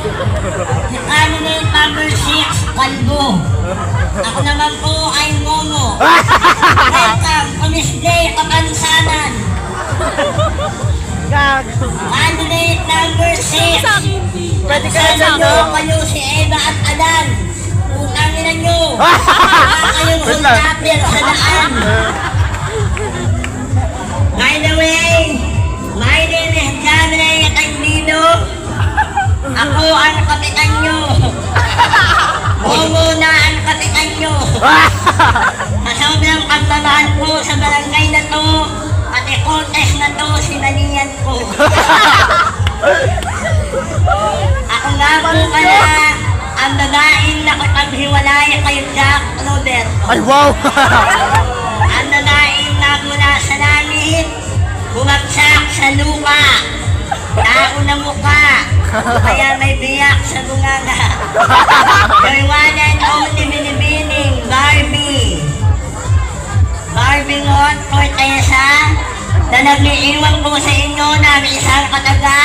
Candidate number 6, Kalbo. Ako naman po ay Momo. Welcome to Miss Day Kapansanan. Candidate number 6. Pwede ka Sana na nyo kayo si Eva at Adan. Utangin na nyo. Kayong hulapir sa daan. By the way, my name is Jamie Taglino. Ako ang kapitan nyo. Momo na ang kapitan nyo. Sa sobrang pagmamahal ko sa barangay na to, pati contest na to, sinalihan ko. Ako nga po pala ang babaeng nakapaghiwalay kay Jack Roberto. Ay, wow! Ang babaeng nagmula sa langit, bumagsak sa lupa, tao na mukha, kaya may biyak sa bunganga. Your one and only binibining Barbie. Barbie Ngot Cortesa, na nag-iiwan po sa inyo ng isang kataga.